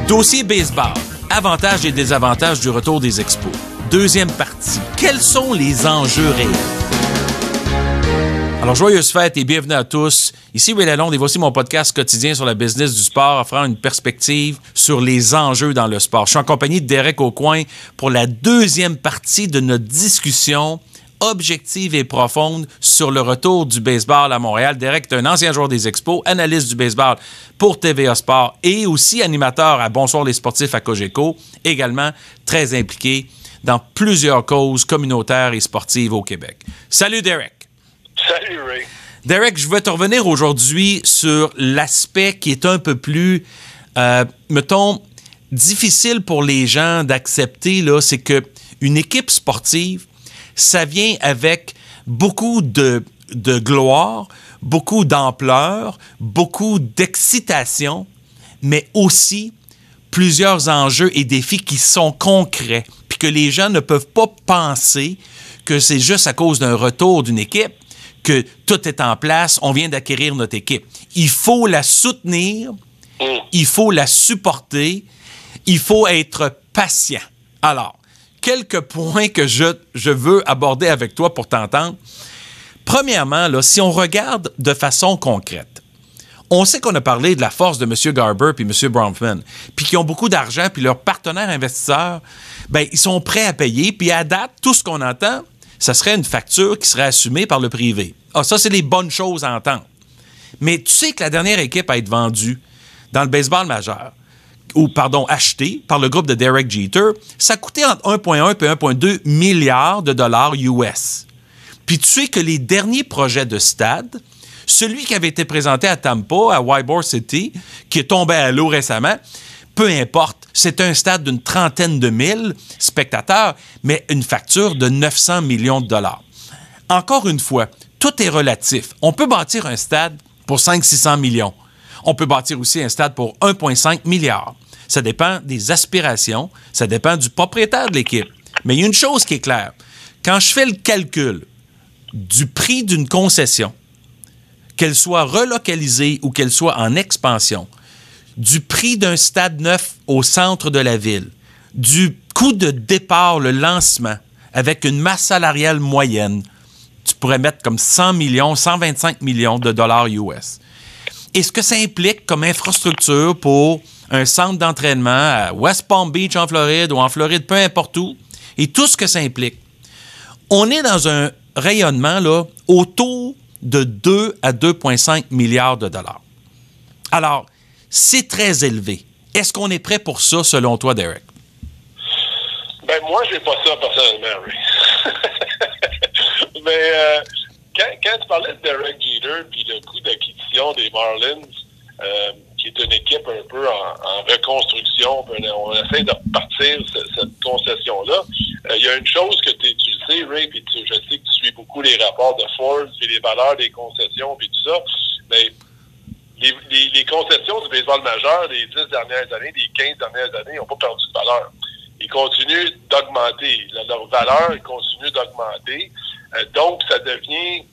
Dossier baseball. Avantages et désavantages du retour des expos. Deuxième partie. Quels sont les enjeux réels? Alors, joyeuses fêtes et bienvenue à tous. Ici Will Lalonde et voici mon podcast quotidien sur la business du sport, offrant une perspective sur les enjeux dans le sport. Je suis en compagnie de Derek Aucoin pour la deuxième partie de notre discussion objective et profonde sur le retour du baseball à Montréal. Derek est un ancien joueur des Expos, analyste du baseball pour TVA Sport et aussi animateur à Bonsoir les sportifs à Cogeco, également très impliqué dans plusieurs causes communautaires et sportives au Québec. Salut Derek! Salut Ray! Derek, je vais te revenir aujourd'hui sur l'aspect qui est un peu plus, mettons, difficile pour les gens d'accepter, là, c'est qu'une équipe sportive, ça vient avec beaucoup de gloire, beaucoup d'ampleur, beaucoup d'excitation, mais aussi plusieurs enjeux et défis qui sont concrets, puis que les gens ne peuvent pas penser que c'est juste à cause d'un retour d'une équipe que tout est en place, on vient d'acquérir notre équipe. Il faut la soutenir, il faut la supporter, il faut être patient. Alors, quelques points que je veux aborder avec toi pour t'entendre. Premièrement, là, si on regarde de façon concrète, on sait qu'on a parlé de la force de M. Garber puis M. Bronfman, puis qui ont beaucoup d'argent, puis leurs partenaires investisseurs, ben ils sont prêts à payer, puis à date, tout ce qu'on entend, ça serait une facture qui serait assumée par le privé. Ah, ça, c'est les bonnes choses à entendre. Mais tu sais que la dernière équipe à être vendue dans le baseball majeur, acheté par le groupe de Derek Jeter, ça coûtait entre 1,1 et 1,2 milliards de dollars US. Puis tu sais que les derniers projets de stade, celui qui avait été présenté à Tampa, à Ybor City, qui est tombé à l'eau récemment, peu importe, c'est un stade d'une 30aine de mille spectateurs, mais une facture de 900 millions de dollars. Encore une fois, tout est relatif. On peut bâtir un stade pour 500-600 millions. On peut bâtir aussi un stade pour 1,5 milliard. Ça dépend des aspirations, ça dépend du propriétaire de l'équipe. Mais il y a une chose qui est claire. Quand je fais le calcul du prix d'une concession, qu'elle soit relocalisée ou qu'elle soit en expansion, du prix d'un stade neuf au centre de la ville, du coût de départ, le lancement, avec une masse salariale moyenne, tu pourrais mettre comme 100 millions, 125 millions de dollars US. Et ce que ça implique comme infrastructure pour un centre d'entraînement à West Palm Beach en Floride ou en Floride, peu importe où, et tout ce que ça implique. On est dans un rayonnement là, autour de 2 à 2,5 milliards de dollars. Alors, c'est très élevé. Est-ce qu'on est prêt pour ça, selon toi, Derek? Ben, moi, j'ai pas ça personnellement, Ray. Mais quand tu parlais de Derek Jeter puis le coût d'acquisition des Marlins, qui est une équipe un peu en reconstruction, on essaie de repartir cette concession-là. Il y a une chose que tu sais, Ray, puis je sais que tu suis beaucoup les rapports de Forbes et les valeurs des concessions puis tout ça, mais les concessions du baseball majeur des 10 dernières années, des 15 dernières années, n'ont pas perdu de valeur. Ils continuent d'augmenter. Leur valeur continue d'augmenter. Donc, ça devient...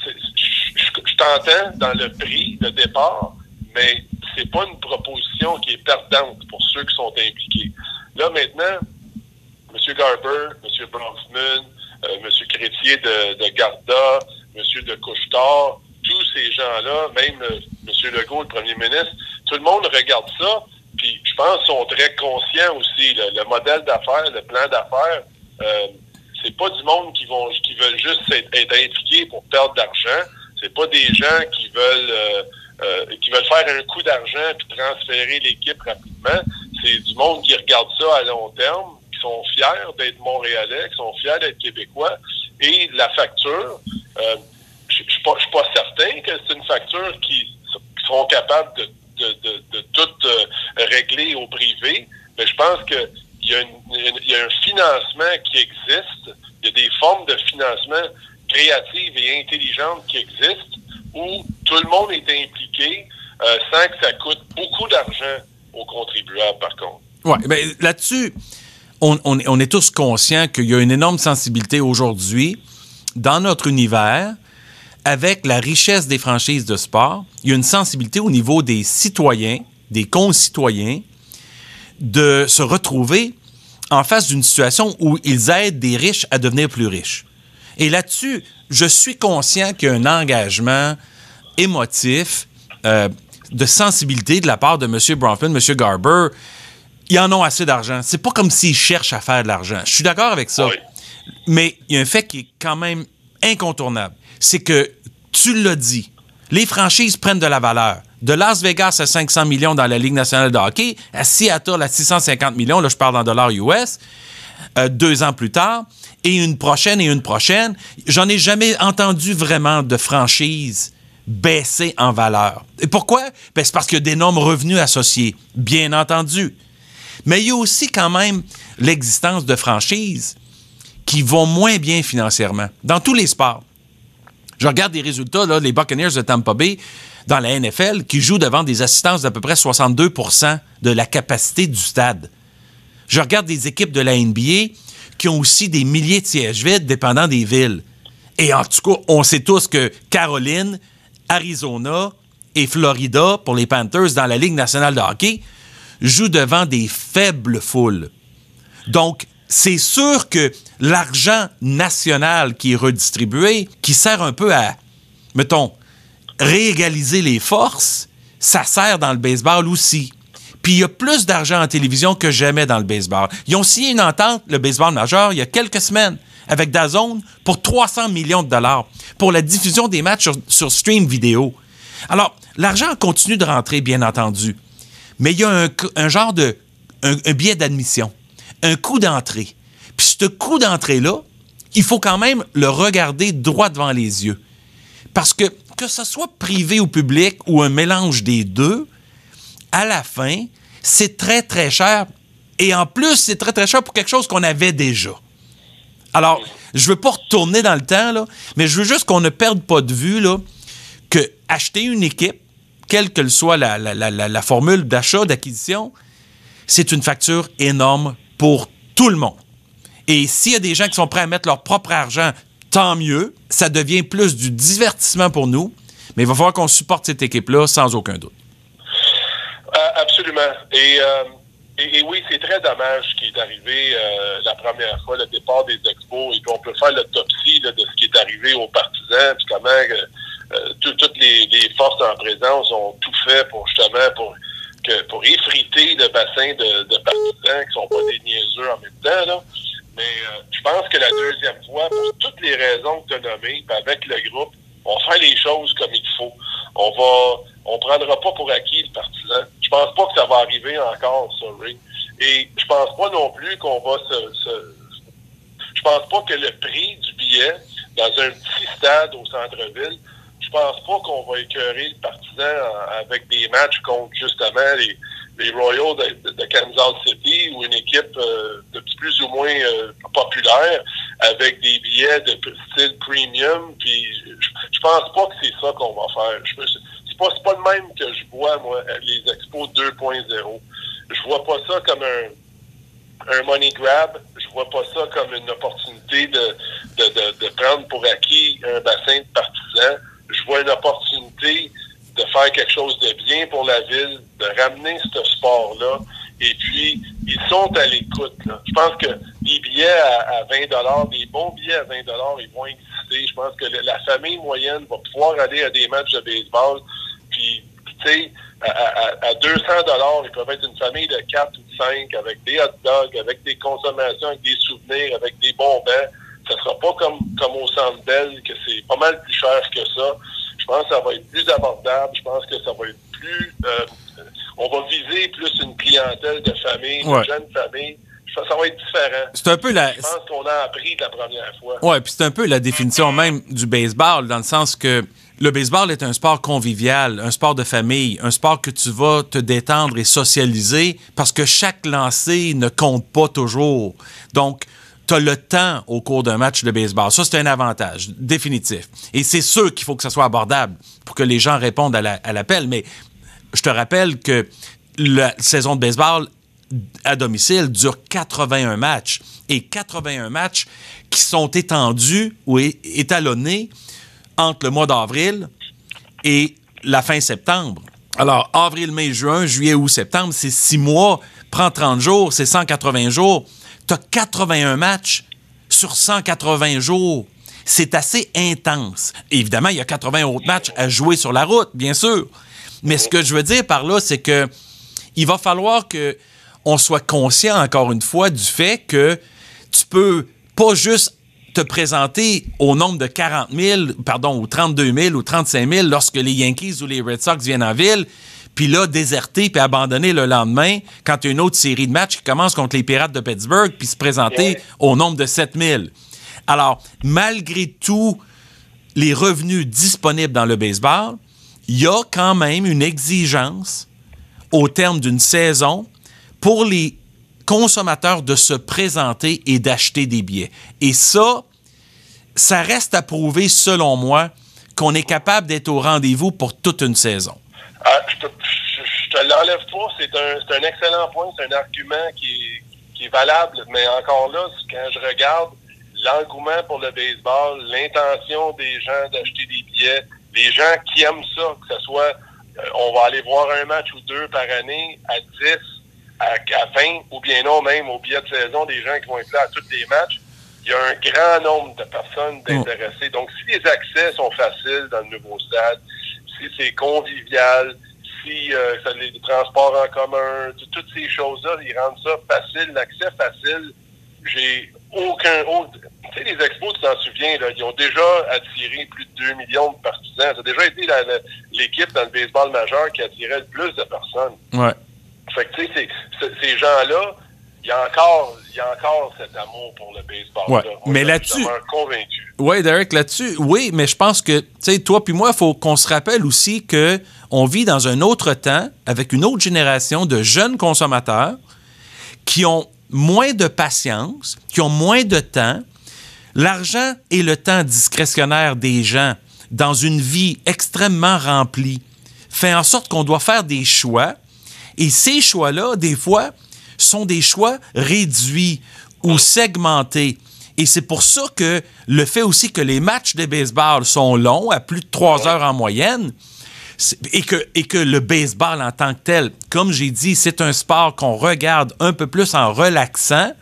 Je t'entends dans le prix de départ, mais c'est pas une proposition qui est perdante pour ceux qui sont impliqués. Là, maintenant, M. Garber, M. Bronfman, M. Crétier de Garda, M. de Couche-Tard, tous ces gens-là, même M. Legault, le premier ministre, tout le monde regarde ça, puis je pense qu'ils sont très conscients aussi. Le modèle d'affaires, le plan d'affaires, c'est pas du monde qui veulent juste être impliqués pour perdre d'argent. C'est pas des gens qui veulent faire un coup d'argent puis transférer l'équipe rapidement. C'est du monde qui regarde ça à long terme, qui sont fiers d'être Montréalais, qui sont fiers d'être Québécois. Et la facture, je suis pas certain que c'est une facture qui seront capables de tout régler au privé, mais je pense que il y a un financement qui existe, il y a des formes de financement créatives et intelligentes qui existent où tout le monde est impliqué sans que ça coûte beaucoup d'argent aux contribuables, par contre. Oui, bien là-dessus, on est tous conscients qu'il y a une énorme sensibilité aujourd'hui dans notre univers. Avec la richesse des franchises de sport, il y a une sensibilité au niveau des citoyens, des concitoyens, de se retrouver en face d'une situation où ils aident des riches à devenir plus riches. Et là-dessus, je suis conscient qu'il y a un engagement émotif, de sensibilité de la part de M. Bronfman, M. Garber. Ils en ont assez d'argent. C'est pas comme s'ils cherchent à faire de l'argent. Je suis d'accord avec ça. Oui. Mais il y a un fait qui est quand même incontournable. C'est que, tu l'as dit, les franchises prennent de la valeur. De Las Vegas à 500 millions dans la Ligue nationale de hockey, à Seattle à 650 millions, là je parle en dollars US, 2 ans plus tard, et une prochaine. J'en ai jamais entendu vraiment de franchise baisser en valeur. Et pourquoi? Ben, c'est parce qu'il y a d'énormes revenus associés, bien entendu. Mais il y a aussi quand même l'existence de franchises qui vont moins bien financièrement, dans tous les sports. Je regarde des résultats, là, les Buccaneers de Tampa Bay, dans la NFL, qui jouent devant des assistances d'à peu près 62 % de la capacité du stade. Je regarde des équipes de la NBA qui ont aussi des milliers de sièges vides dépendant des villes. Et en tout cas, on sait tous que Caroline, Arizona et Florida, pour les Panthers, dans la Ligue nationale de hockey, jouent devant des faibles foules. Donc, c'est sûr que l'argent national qui est redistribué, qui sert un peu à, mettons, réégaliser les forces, ça sert dans le baseball aussi. Puis il y a plus d'argent en télévision que jamais dans le baseball. Ils ont signé une entente, le baseball majeur, il y a quelques semaines, avec DAZN pour 300 millions de dollars pour la diffusion des matchs sur stream vidéo. Alors, l'argent continue de rentrer, bien entendu. Mais il y a un genre de... un billet d'admission, un coût d'entrée. Puis ce coût d'entrée-là, il faut quand même le regarder droit devant les yeux. Parce que ce soit privé ou public ou un mélange des deux, à la fin, c'est très, très cher. Et en plus, c'est très, très cher pour quelque chose qu'on avait déjà. Alors, je veux pas retourner dans le temps, là, mais je veux juste qu'on ne perde pas de vue là, que acheter une équipe, quelle que soit la formule d'achat, d'acquisition, c'est une facture énorme pour tout le monde. Et s'il y a des gens qui sont prêts à mettre leur propre argent, tant mieux. Ça devient plus du divertissement pour nous. Mais il va falloir qu'on supporte cette équipe-là sans aucun doute. Absolument. Et oui, c'est très dommage ce qui est arrivé la première fois, le départ des Expos. Et puis on peut faire l'autopsie de ce qui est arrivé aux partisans, puis comment toutes les forces en présence ont tout fait pour justement pour effriter le bassin de partisans qui sont pas des niaiseux en même temps, là. Mais je pense que la deuxième fois, pour toutes les raisons que tu as nommées, puis avec le groupe, on fait les choses comme il faut. On prendra pas pour acquis le partisan. Je pense pas que ça va arriver encore, ça, Ray. Et je pense pas non plus qu'on va je pense pas que le prix du billet dans un petit stade au centre-ville, je pense pas qu'on va écœurer le partisan avec des matchs contre justement les Royals de Kansas City ou une équipe de plus ou moins populaire avec des billets de style premium. Puis je pense pas que c'est ça qu'on va faire. C'est pas le même que je vois, moi, les Expos 2.0. Je vois pas ça comme un money grab. Je vois pas ça comme une opportunité de prendre pour acquis un bassin de partisans. Je vois une opportunité de faire quelque chose de bien pour la ville, de ramener ce sport-là. Et puis, ils sont à l'écoute, là. Je pense que les billets à 20 $, des bons billets à 20 $, ils vont exister. Je pense que la famille moyenne va pouvoir aller à des matchs de baseball. Puis, tu sais, à 200 $, ils peuvent être une famille de 4 ou 5 avec des hot dogs, avec des consommations, avec des souvenirs, avec des bonbons. Ça sera pas comme au Centre Bell, que c'est pas mal plus cher que ça. Je pense que ça va être plus abordable. Je pense que ça va être plus... on va viser plus une clientèle de famille, de jeunes familles. Ça va être différent. C'est un peu Je pense qu'on a appris de la première fois. Oui, puis c'est un peu la définition même du baseball, dans le sens que le baseball est un sport convivial, un sport de famille, un sport que tu vas te détendre et socialiser parce que chaque lancer ne compte pas toujours. Donc, tu as le temps au cours d'un match de baseball. Ça, c'est un avantage définitif. Et c'est sûr qu'il faut que ça soit abordable pour que les gens répondent à l'appel. Mais je te rappelle que la saison de baseball à domicile dure 81 matchs. Et 81 matchs qui sont étendus ou étalonnés entre le mois d'avril et la fin septembre. Alors, avril, mai, juin, juillet, août, septembre, c'est 6 mois prend 30 jours, c'est 180 jours. Tu as 81 matchs sur 180 jours. C'est assez intense. Évidemment, il y a 80 autres matchs à jouer sur la route, bien sûr. Mais ce que je veux dire par là, c'est que il va falloir qu'on soit conscient, encore une fois, du fait que tu peux pas juste te présenter au nombre de 40 000, pardon, ou 32 000 ou 35 000 lorsque les Yankees ou les Red Sox viennent en ville, puis là, déserter puis abandonner le lendemain quand il y a une autre série de matchs qui commence contre les Pirates de Pittsburgh puis se présenter au nombre de 7 000. Alors, malgré tous les revenus disponibles dans le baseball, il y a quand même une exigence au terme d'une saison pour les consommateurs de se présenter et d'acheter des billets. Et ça reste à prouver, selon moi, qu'on est capable d'être au rendez-vous pour toute une saison. Je te l'enlève pas, c'est un excellent point, c'est un argument qui est valable, mais encore là, quand je regarde l'engouement pour le baseball, l'intention des gens d'acheter des billets, les gens qui aiment ça, que ce soit, on va aller voir un match ou deux par année à 10, à 20, ou bien non, même au billet de saison, des gens qui vont être là à tous les matchs, il y a un grand nombre de personnes d'intéressés. Donc, si les accès sont faciles dans le nouveau stade, si c'est convivial, si ça, les transports en commun, toutes ces choses-là, ils rendent ça facile, l'accès facile, j'ai aucun autre... Tu sais, les expos, tu t'en souviens, là, ils ont déjà attiré plus de 2 millions de partisans. Ça a déjà été l'équipe dans le baseball majeur qui attirait le plus de personnes. Ouais. Fait que, tu sais, ces gens-là, il y a encore cet amour pour le baseball. Ouais. Là. Mais là-dessus... Je suis convaincu. Oui, Derek, là-dessus, oui, mais je pense que, tu sais, toi puis moi, il faut qu'on se rappelle aussi qu'on vit dans un autre temps, avec une autre génération de jeunes consommateurs qui ont moins de patience, qui ont moins de temps. L'argent et le temps discrétionnaire des gens dans une vie extrêmement remplie fait en sorte qu'on doit faire des choix. Et ces choix-là, des fois, sont des choix réduits ou segmentés. Et c'est pour ça que le fait aussi que les matchs de baseball sont longs, à plus de 3 heures en moyenne, et que le baseball en tant que tel, comme j'ai dit, c'est un sport qu'on regarde un peu plus en relaxant,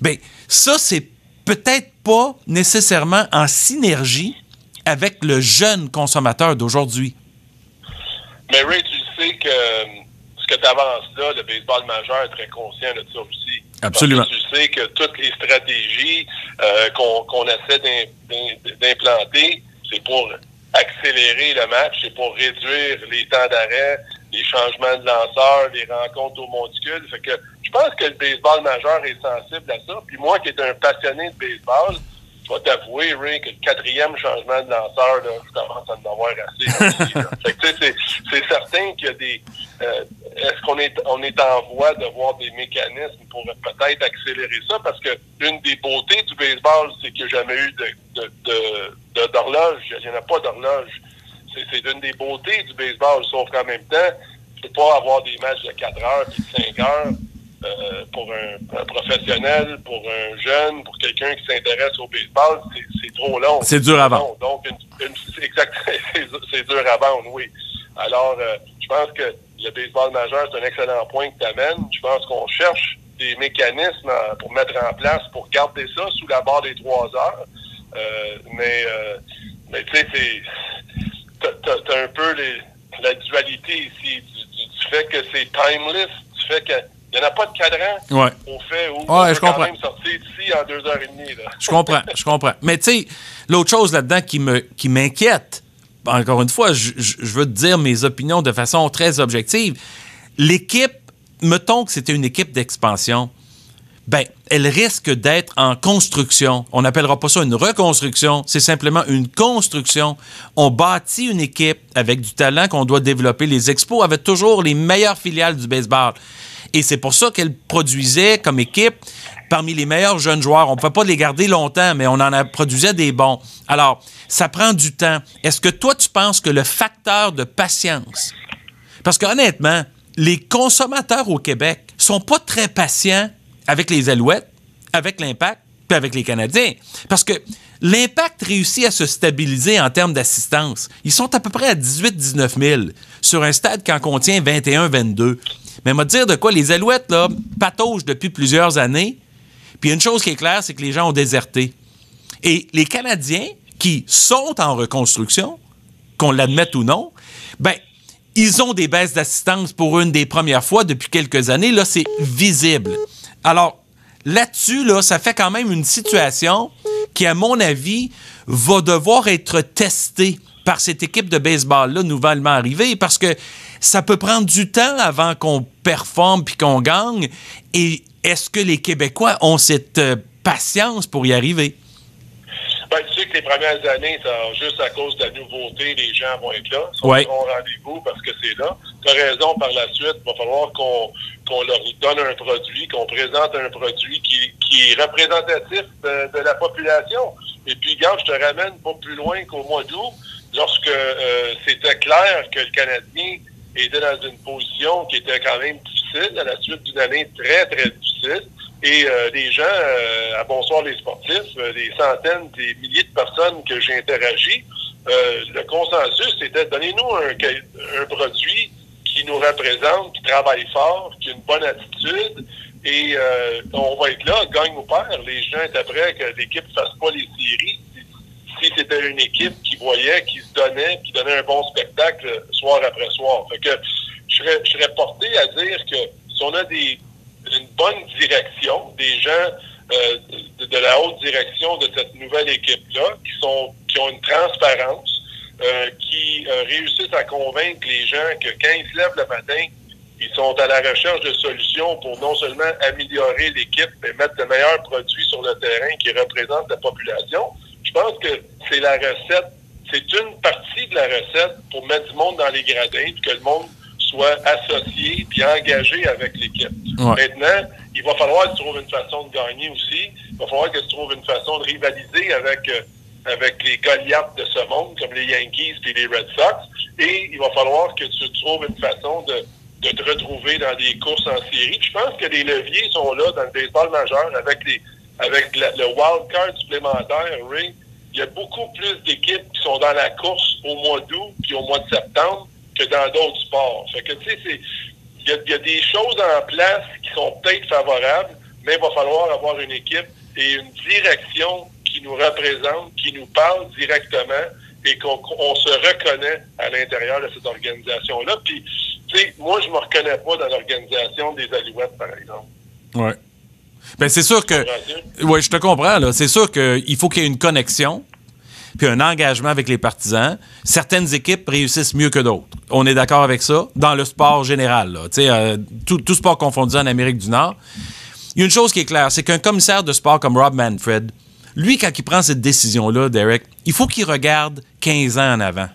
bien, ça, c'est peut-être pas nécessairement en synergie avec le jeune consommateur d'aujourd'hui. Mais Ray, tu sais que ce que tu avances là, le baseball majeur est très conscient de ça aussi. Absolument. Parce que tu sais que toutes les stratégies qu'on essaie d'implanter, c'est pour accélérer le match, c'est pour réduire les temps d'arrêt, les changements de lanceurs, les rencontres au monticule. Fait que je pense que le baseball majeur est sensible à ça. Puis moi, qui est un passionné de baseball, je vais t'avouer, Ray, que le 4e changement de lanceur, là, je commence à en avoir assez aussi. Fait que, tu sais, c'est certain qu'il y a des... est-ce qu'on est en voie de voir des mécanismes pour peut-être accélérer ça? Parce que une des beautés du baseball, c'est qu'il n'y a jamais eu d'horloge. Il n'y en a pas d'horloge. C'est une des beautés du baseball, sauf qu'en même temps, tu ne peux pas avoir des matchs de 4 heures puis de 5 heures pour un professionnel, pour un jeune, pour quelqu'un qui s'intéresse au baseball. C'est trop long. C'est dur à vendre. Donc, c'est dur à vendre, oui. Alors, je pense que le baseball majeur, c'est un excellent point que tu amènes. Je pense qu'on cherche des mécanismes pour mettre en place, pour garder ça sous la barre des 3 heures. Mais tu sais, t'as un peu la dualité ici du fait que c'est timeless, du fait qu'il n'y en a pas de cadran au fait où on peut quand même sortir d'ici en 2h30. Là. Je comprends. Mais tu sais, l'autre chose là-dedans qui m'inquiète, encore une fois, je veux te dire mes opinions de façon très objective. L'équipe, mettons que c'était une équipe d'expansion, ben, elle risque d'être en construction. On n'appellera pas ça une reconstruction, c'est simplement une construction. On bâtit une équipe avec du talent qu'on doit développer. Les Expos avaient toujours les meilleures filiales du baseball. Et c'est pour ça qu'elle produisait comme équipe parmi les meilleurs jeunes joueurs. On ne pouvait pas les garder longtemps, mais on en produisait des bons. Alors, ça prend du temps. Est-ce que toi, tu penses que le facteur de patience... Parce qu'honnêtement, les consommateurs au Québec sont pas très patients avec les Alouettes, avec l'Impact, puis avec les Canadiens. Parce que l'Impact réussit à se stabiliser en termes d'assistance. Ils sont à peu près à 18-19 000 sur un stade qui en contient 21-22. Mais m'a dire de quoi, les Alouettes, là, pataugent depuis plusieurs années. Puis une chose qui est claire, c'est que les gens ont déserté. Et les Canadiens, qui sont en reconstruction, qu'on l'admette ou non, ben, ils ont des baisses d'assistance pour une des premières fois depuis quelques années. Là, c'est visible. Alors, là-dessus, là, ça fait quand même une situation qui, à mon avis, va devoir être testée par cette équipe de baseball-là nouvellement arrivée, parce que ça peut prendre du temps avant qu'on performe puis qu'on gagne. Et est-ce que les Québécois ont cette patience pour y arriver? Ben, tu sais que les premières années, juste à cause de la nouveauté, les gens vont être là. Ils seront au rendez-vous parce que c'est là. Tu as raison, par la suite, il va falloir qu'on leur donne un produit, qu'on présente un produit qui est représentatif de la population. Et puis, regarde, je te ramène pas plus loin qu'au mois d'août, lorsque c'était clair que le Canadien était dans une position qui était quand même difficile, à la suite d'une année très, très difficile. Et les gens, à Bonsoir les sportifs, des centaines, des milliers de personnes que j'ai interagi, le consensus, c'était donnez-nous un produit qui nous représente, qui travaille fort, qui a une bonne attitude, et on va être là, gagne ou perd. Les gens étaient prêts que l'équipe ne fasse pas les séries. Si c'était une équipe qui voyait, qui se donnait, qui donnait un bon spectacle soir après soir. Fait que je serais porté à dire que si on a une bonne direction, des gens de la haute direction de cette nouvelle équipe-là, qui ont une transparence, qui réussissent à convaincre les gens que quand ils se lèvent le matin, ils sont à la recherche de solutions pour non seulement améliorer l'équipe, mais mettre de meilleurs produits sur le terrain qui représentent la population. Je pense que c'est la recette, c'est une partie de la recette pour mettre du monde dans les gradins, puis que le monde soit associé puis engagé avec l'équipe. Ouais. Maintenant, il va falloir que tu trouves une façon de gagner aussi. Il va falloir que tu trouves une façon de rivaliser avec les Goliaths de ce monde, comme les Yankees et les Red Sox. Et il va falloir que tu trouves une façon de te retrouver dans des courses en série. Puis je pense que les leviers sont là dans le baseball majeur avec le wild card supplémentaire, Ray. Il y a beaucoup plus d'équipes qui sont dans la course au mois d'août puis au mois de septembre que dans d'autres sports. Fait que, tu sais, il y a des choses en place qui sont peut-être favorables, mais il va falloir avoir une équipe et une direction qui nous représente, qui nous parle directement et qu'on se reconnaît à l'intérieur de cette organisation-là. Puis, tu sais, moi, je me reconnais pas dans l'organisation des Alouettes, par exemple. Oui. Bien, c'est sûr que... Oui, je te comprends, là. C'est sûr qu'il faut qu'il y ait une connexion puis un engagement avec les partisans. Certaines équipes réussissent mieux que d'autres. On est d'accord avec ça, dans le sport général, là. Tu sais, tout sport confondu en Amérique du Nord. Il y a une chose qui est claire, c'est qu'un commissaire de sport comme Rob Manfred, lui, quand il prend cette décision-là, Derek, il faut qu'il regarde 15 ans en avant.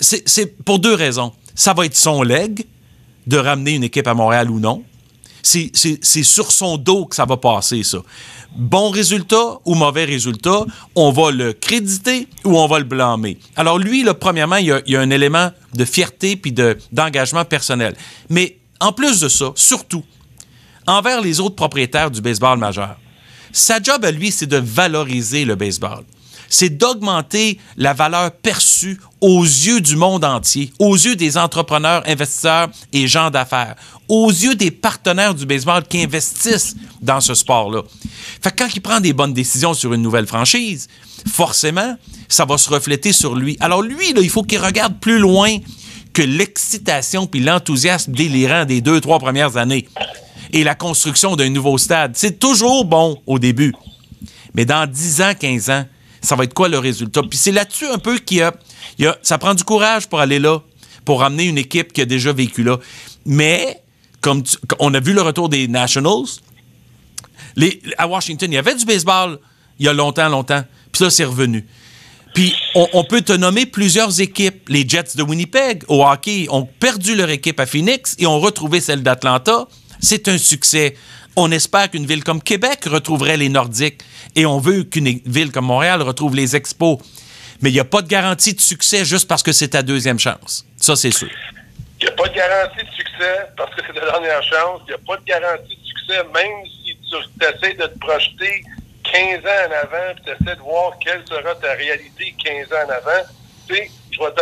C'est pour deux raisons. Ça va être son legs de ramener une équipe à Montréal ou non. C'est sur son dos que ça va passer, ça. Bon résultat ou mauvais résultat, on va le créditer ou on va le blâmer. Alors lui, là, premièrement, il y a un élément de fierté puis d'engagement personnel. Mais en plus de ça, surtout, envers les autres propriétaires du baseball majeur, sa job à lui, c'est de valoriser le baseball. C'est d'augmenter la valeur perçue aux yeux du monde entier, aux yeux des entrepreneurs, investisseurs et gens d'affaires, aux yeux des partenaires du baseball qui investissent dans ce sport-là. Fait que quand il prend des bonnes décisions sur une nouvelle franchise, forcément, ça va se refléter sur lui. Alors lui, là, il faut qu'il regarde plus loin que l'excitation puis l'enthousiasme délirant des 2-3 premières années et la construction d'un nouveau stade. C'est toujours bon au début. Mais dans 10 ans, 15 ans, ça va être quoi le résultat? Puis c'est là-dessus un peu ça prend du courage pour aller là, pour ramener une équipe qui a déjà vécu là. Mais, comme on a vu le retour des Nationals, à Washington, il y avait du baseball il y a longtemps. Puis là, c'est revenu. Puis on peut te nommer plusieurs équipes. Les Jets de Winnipeg, au hockey, ont perdu leur équipe à Phoenix et ont retrouvé celle d'Atlanta. C'est un succès. On espère qu'une ville comme Québec retrouverait les Nordiques et on veut qu'une ville comme Montréal retrouve les Expos. Mais il n'y a pas de garantie de succès juste parce que c'est ta deuxième chance. Ça, c'est sûr. Il n'y a pas de garantie de succès parce que c'est ta dernière chance. Il n'y a pas de garantie de succès même si tu essaies de te projeter 15 ans en avant et tu essaies de voir quelle sera ta réalité 15 ans en avant. Tu sais, je vais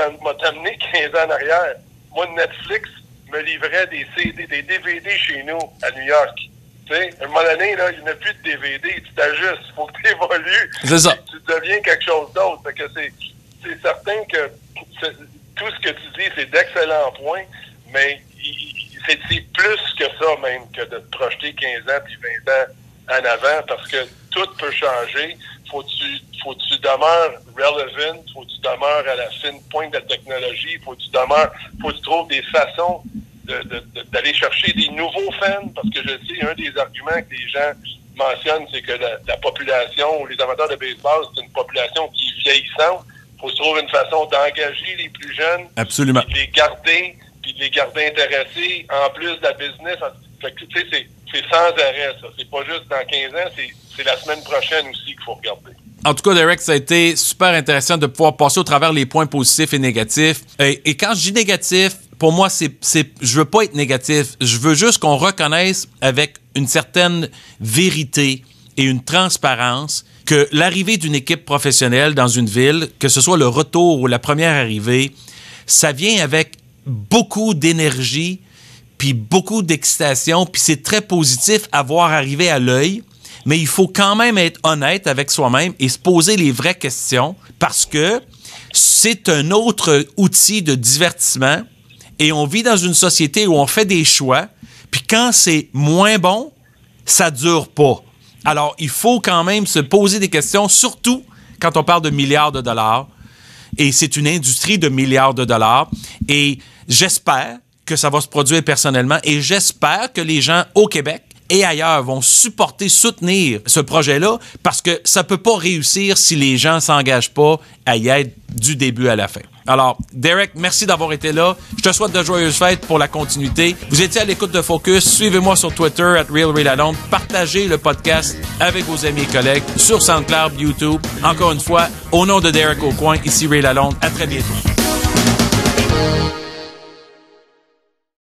t'amener 15 ans en arrière. Moi, Netflix, me livrait des CD, des DVD chez nous à New York. Tu sais, à un moment donné, là, il n'y a plus de DVD, tu t'ajustes, il faut que tu évolues. C'est ça. Tu deviens quelque chose d'autre. Fait que c'est certain que tout ce que tu dis, c'est d'excellents points, mais c'est plus que ça même que de te projeter 15 ans puis 20 ans en avant, parce que tout peut changer. Faut que tu demeures relevant, faut que tu demeures à la fine pointe de la technologie, faut que tu trouves des façons d'aller chercher des nouveaux fans, parce que je sais, un des arguments que les gens mentionnent, c'est que la population, ou les amateurs de baseball, c'est une population qui est vieillissante. Faut se trouver une façon d'engager les plus jeunes. Absolument. Puis de les garder intéressés, en plus de la business. Fait que, tu sais, c'est sans arrêt, ça. C'est pas juste dans 15 ans, c'est la semaine prochaine aussi qu'il faut regarder. En tout cas, Derek, ça a été super intéressant de pouvoir passer au travers les points positifs et négatifs. Et quand je dis négatif, pour moi, je veux pas être négatif. Je veux juste qu'on reconnaisse avec une certaine vérité et une transparence que l'arrivée d'une équipe professionnelle dans une ville, que ce soit le retour ou la première arrivée, ça vient avec beaucoup d'énergie puis beaucoup d'excitation, puis c'est très positif à voir arriver à l'œil, mais il faut quand même être honnête avec soi-même et se poser les vraies questions, parce que c'est un autre outil de divertissement et on vit dans une société où on fait des choix, puis quand c'est moins bon, ça dure pas. Alors, il faut quand même se poser des questions, surtout quand on parle de milliards de dollars, et c'est une industrie de milliards de dollars, et j'espère que ça va se produire personnellement, et j'espère que les gens au Québec et ailleurs vont soutenir ce projet-là, parce que ça peut pas réussir si les gens s'engagent pas à y être du début à la fin. Alors, Derek, merci d'avoir été là. Je te souhaite de joyeuses fêtes pour la continuité. Vous étiez à l'écoute de Focus. Suivez-moi sur Twitter @RealRayLalonde. Partagez le podcast avec vos amis et collègues sur SoundCloud, YouTube. Encore une fois, au nom de Derek Aucoin, ici Ray Lalonde. À très bientôt.